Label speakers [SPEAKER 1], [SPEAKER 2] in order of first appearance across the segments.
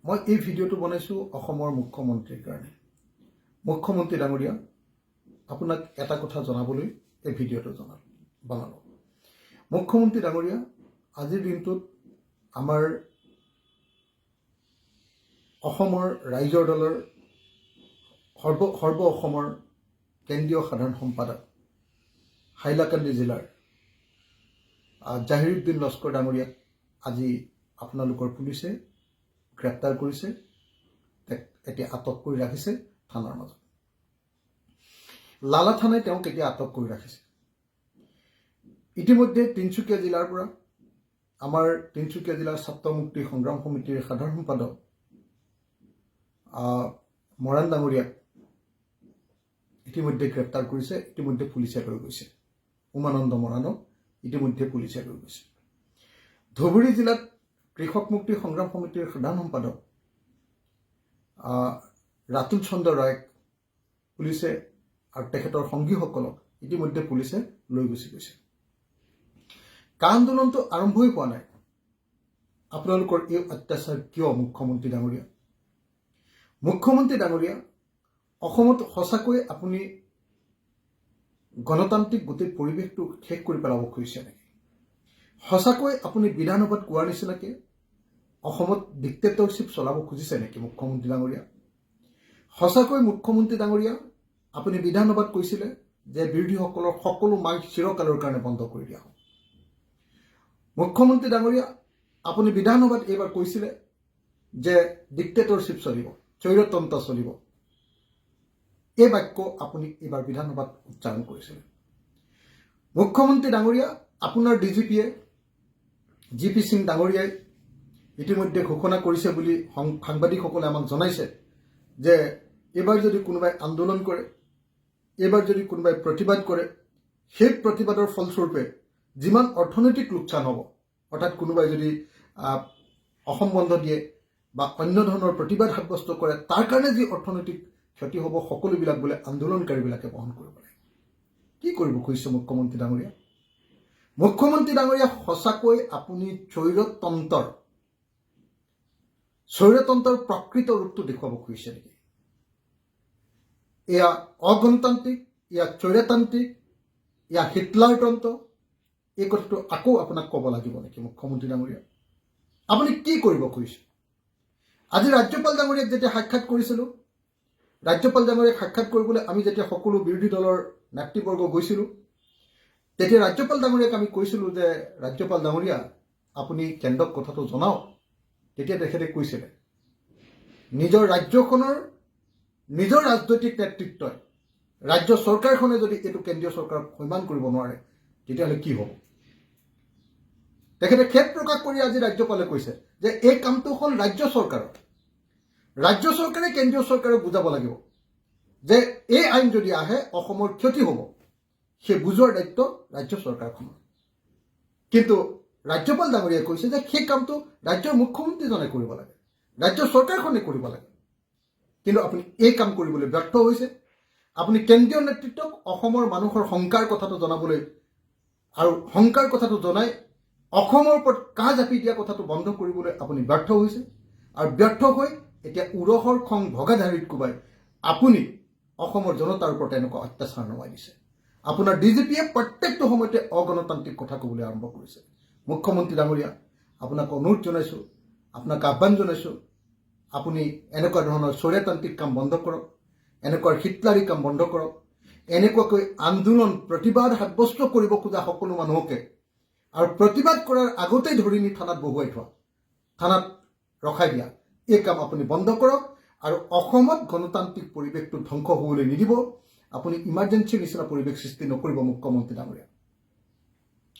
[SPEAKER 1] মই এই ভিডিঅ'টো বনাইছোঁ অসমৰ মুখ্যমন্ত্ৰীৰ কাৰণে। মুখ্যমন্ত্ৰী ডাঙৰীয়া, আপোনাক এটা কথা জনাবলৈ এই ভিডিঅ'টো বনালোঁ। মুখ্যমন্ত্ৰী ডাঙৰীয়া, আজিৰ দিনটোত আমাৰ অসমৰ ৰাইজৰ দলৰ সৰ্ব অসমৰ কেন্দ্ৰীয় সাধাৰণ সম্পাদক হাইলাকান্দি জিলাৰ জাহিৰুদ্দিন লস্কৰ ডাঙৰীয়াক আজি আপোনালোকৰ পুলিচে গ্ৰেপ্তাৰ কৰিছে, এতিয়া আটক কৰি ৰাখিছে থানাৰ মাজত। লালা থানাই তেওঁক এতিয়া আটক কৰি ৰাখিছে। ইতিমধ্যে তিনিচুকীয়া জিলাৰ পৰা আমাৰ তিনিচুকীয়া জিলাৰ ছাত্ৰ মুক্তি সংগ্ৰাম সমিতিৰ সাধাৰণ সম্পাদক মৰাণ ডাঙৰীয়াক ইতিমধ্যে গ্ৰেপ্তাৰ কৰিছে, ইতিমধ্যে পুলিচে লৈ গৈছে। উমানন্দ মৰাণক ইতিমধ্যে পুলিচে লৈ গৈছে। ধুবুৰী জিলাত কৃষক মুক্তি সংগ্ৰাম সমিতিৰ সাধাৰণ সম্পাদক ৰাতুল চন্দ্ৰ ৰায়ক পুলিচে আৰু তেখেতৰ সংগীসকলক ইতিমধ্যে পুলিচে লৈ গুচি গৈছে। কা আন্দোলনটো আৰম্ভই হোৱা নাই। আপোনালোকৰ এই অত্যাচাৰ কিয় মুখ্যমন্ত্ৰী ডাঙৰীয়া? মুখ্যমন্ত্ৰী ডাঙৰীয়া, অসমত সঁচাকৈ আপুনি গণতান্ত্ৰিক গোটেই পৰিৱেশটো শেষ কৰি পেলাব খুজিছে নেকি? সঁচাকৈ আপুনি বিধানসভাত কোৱাৰ নিচিনাকে অসমত ডিক্টেটৰশ্বিপ চলাব খুজিছে নেকি মুখ্যমন্ত্ৰী ডাঙৰীয়া? সঁচাকৈ মুখ্যমন্ত্ৰী ডাঙৰীয়া, আপুনি বিধানসভাত কৈছিলে যে বিৰোধীসকলৰ সকলো মাইক চিৰকালৰ কাৰণে বন্ধ কৰি দিয়া হ'ব। মুখ্যমন্ত্ৰী ডাঙৰীয়া, আপুনি বিধানসভাত এইবাৰ কৈছিলে যে ডিক্টেটৰশ্বিপ চলিব, স্বৈৰতন্ত্ৰ চলিব। এই বাক্য আপুনি এইবাৰ বিধানসভাত উচ্চাৰণ কৰিছিলে। মুখ্যমন্ত্ৰী ডাঙৰীয়া, আপোনাৰ ডিজিপিয়ে জি.পি. সিং ডাঙৰীয়াই ইতিমধ্যে ঘোষণা কৰিছে বুলি সাংবাদিকসকলে আমাক জনাইছে যে এইবাৰ যদি কোনোবাই আন্দোলন কৰে, এইবাৰ যদি কোনোবাই প্ৰতিবাদ কৰে, সেই প্ৰতিবাদৰ ফলস্বৰূপে যিমান অৰ্থনৈতিক লোকচান হ'ব, অৰ্থাৎ কোনোবাই যদি অসম বন্ধ দিয়ে বা অন্য ধৰণৰ প্ৰতিবাদ সাব্যস্ত কৰে, তাৰ কাৰণে যি অৰ্থনৈতিক ক্ষতি হ'ব, সকলোবিলাক বোলে আন্দোলনকাৰীবিলাকে বহন কৰিব লাগে। কি কৰিব খুজিছে মুখ্যমন্ত্ৰী ডাঙৰীয়া? মুখ্যমন্ত্ৰী ডাঙৰীয়া, সঁচাকৈ আপুনি স্বৈৰতন্ত্ৰৰ প্ৰকৃত ৰূপটো দেখুৱাব খুজিছে নেকি? এয়া অগণতান্ত্ৰিক, এয়া স্বৈৰতান্ত্ৰিক, এয়া হিটলাৰতন্ত্ৰ, এই কথাটো আকৌ আপোনাক ক'ব লাগিব নেকি মুখ্যমন্ত্ৰী ডাঙৰীয়া? আপুনি কি কৰিব খুজিছে? আজি ৰাজ্যপাল ডাঙৰীয়াক যেতিয়া সাক্ষাৎ কৰিছিলোঁ, ৰাজ্যপাল ডাঙৰীয়াক সাক্ষাৎ কৰিবলৈ আমি যেতিয়া সকলো বিৰোধী দলৰ নেতৃবৰ্গ গৈছিলোঁ, তেতিয়া ৰাজ্যপাল ডাঙৰীয়াক আমি কৈছিলোঁ যে ৰাজ্যপাল ডাঙৰীয়া, আপুনি কেন্দ্ৰক কথাটো জনাওক। তেতিয়া তেখেতে কৈছিলে নিজৰ ৰাজ্যখনৰ নিজৰ ৰাজনৈতিক নেতৃত্বই, ৰাজ্য চৰকাৰখনে যদি এইটো কেন্দ্ৰীয় চৰকাৰক সন্মান কৰিব নোৱাৰে, তেতিয়াহ'লে কি হ'ব? তেখেতে খেদ প্ৰকাশ কৰি আজি ৰাজ্যপালে কৈছে যে এই কামটো হ'ল ৰাজ্য চৰকাৰৰ। ৰাজ্য চৰকাৰে কেন্দ্ৰীয় চৰকাৰক বুজাব লাগিব যে এই আইন যদি আহে অসমৰ ক্ষতি হ'ব, সেই বুজোৱাৰ দায়িত্ব ৰাজ্য চৰকাৰখনৰ। কিন্তু ৰাজ্যপাল ডাঙৰীয়াই কৈছে যে সেই কামটো ৰাজ্যৰ মুখ্যমন্ত্ৰীজনে কৰিব লাগে, ৰাজ্য চৰকাৰখনে কৰিব লাগে। কিন্তু আপুনি এই কাম কৰিবলৈ ব্যৰ্থ হৈছে। আপুনি কেন্দ্ৰীয় নেতৃত্বক অসমৰ মানুহৰ শংকাৰ কথাটো জনাবলৈ আৰু শংকাৰ কথাটো জনাই অসমৰ ওপৰত কাহ জাপি দিয়া কথাটো বন্ধ কৰিবলৈ আপুনি ব্যৰ্থ হৈছে। আৰু ব্যৰ্থ হৈ এতিয়া উৰহৰ খং ভগাধাৰীত কোবাই আপুনি অসমৰ জনতাৰ ওপৰত এনেকুৱা অত্যাচাৰ নমাই দিছে। আপোনাৰ ডিজিপিয়ে প্ৰত্যেকটো সময়তে অগণতান্ত্ৰিক কথা ক'বলৈ আৰম্ভ কৰিছে। মুখ্যমন্ত্ৰী ডাঙৰীয়া, আপোনাক অনুৰোধ জনাইছোঁ, আপোনাক আহ্বান জনাইছোঁ, আপুনি এনেকুৱা ধৰণৰ স্বৈৰতান্ত্ৰিক কাম বন্ধ কৰক, এনেকুৱা হিটলাৰী কাম বন্ধ কৰক। এনেকুৱাকৈ আন্দোলন প্ৰতিবাদ সাব্যস্ত কৰিব খোজা সকলো মানুহকে আৰু প্ৰতিবাদ কৰাৰ আগতেই ধৰি নি থানাত বহুৱাই থোৱা, থানাত ৰখাই দিয়া, এই কাম আপুনি বন্ধ কৰক। আৰু অসমত গণতান্ত্ৰিক পৰিৱেশটো ধ্বংস হ'বলৈ নিদিব। আপুনি ইমাৰ্জেঞ্চিৰ নিচিনা পৰিৱেশ সৃষ্টি নকৰিব মুখ্যমন্ত্ৰী ডাঙৰীয়া।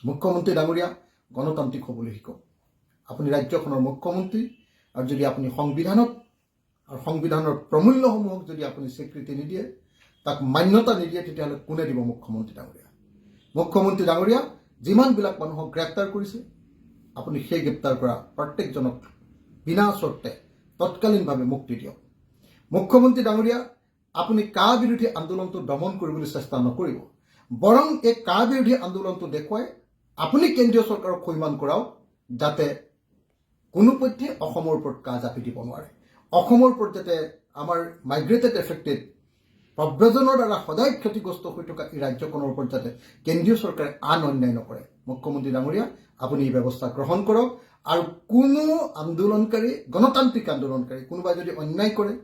[SPEAKER 1] মুখ্যমন্ত্ৰী ডাঙৰীয়া, গণতান্ত্ৰিক হ'বলৈ শিকক। আপুনি ৰাজ্যখনৰ মুখ্যমন্ত্ৰী, আৰু যদি আপুনি সংবিধানত আৰু সংবিধানৰ প্ৰমূল্যসমূহক যদি আপুনি স্বীকৃতি নিদিয়ে, তাক মান্যতা নিদিয়ে, তেতিয়াহ'লে কোনে দিব মুখ্যমন্ত্ৰী ডাঙৰীয়া? মুখ্যমন্ত্ৰী ডাঙৰীয়া, যিমানবিলাক মানুহক গ্ৰেপ্তাৰ কৰিছে, আপুনি সেই গ্ৰেপ্তাৰ কৰা প্ৰত্যেকজনক বিনা চৰ্তে তৎকালীনভাৱে মুক্তি দিয়ক। মুখ্যমন্ত্ৰী ডাঙৰীয়া, আপুনি কা বিৰোধী আন্দোলনটো দমন কৰিবলৈ চেষ্টা নকৰিব, বৰং এই কা বিৰোধী আন্দোলনটো দেখুৱাই আপুনি কেন্দ্ৰীয় চৰকাৰক সন্মান কৰাওক, যাতে কোনোপধ্যে অসমৰ ওপৰত কাজ জাপি দিব নোৱাৰে। অসমৰ ওপৰত যাতে আমাৰ মাইগ্ৰেটেড এফেক্টেড প্ৰব্ৰজনৰ দ্বাৰা সদায় ক্ষতিগ্ৰস্ত হৈ থকা এই ৰাজ্যখনৰ ওপৰত যাতে কেন্দ্ৰীয় চৰকাৰে আন অন্যায় নকৰে। মুখ্যমন্ত্ৰী ডাঙৰীয়া, আপুনি এই ব্যৱস্থা গ্ৰহণ কৰক আৰু কোনো আন্দোলনকাৰী, গণতান্ত্ৰিক আন্দোলনকাৰী কোনোবাই যদি অন্যায় কৰে,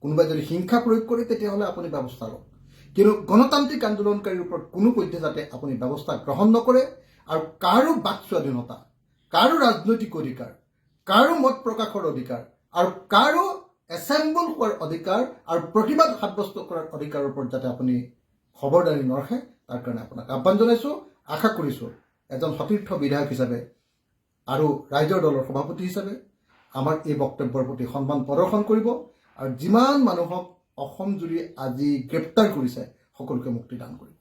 [SPEAKER 1] কোনোবাই যদি হিংসা প্ৰয়োগ কৰে, তেতিয়াহ'লে আপুনি ব্যৱস্থা লওক। কিন্তু গণতান্ত্ৰিক আন্দোলনকাৰীৰ ওপৰত কোনোপধ্যে যাতে আপুনি ব্যৱস্থা গ্ৰহণ নকৰে আৰু কাৰো বাক স্বাধীনতা, কাৰো ৰাজনৈতিক অধিকাৰ, কাৰো মত প্ৰকাশৰ অধিকাৰ আৰু কাৰো এছেম্বল হোৱাৰ অধিকাৰ আৰু প্ৰতিবাদ সাব্যস্ত কৰাৰ অধিকাৰৰ ওপৰত যাতে আপুনি খবৰদাৰী নৰখে, তাৰ কাৰণে আপোনাক আহ্বান জনাইছোঁ। আশা কৰিছোঁ এজন সতীৰ্থ বিধায়ক হিচাপে আৰু ৰাইজৰ দলৰ সভাপতি হিচাপে আমাৰ এই বক্তব্যৰ প্ৰতি সন্মান প্ৰদৰ্শন কৰিব আৰু যিমান মানুহক অসম জুৰি আজি গ্ৰেপ্তাৰ কৰিছে সকলোকে মুক্তি দান কৰিব।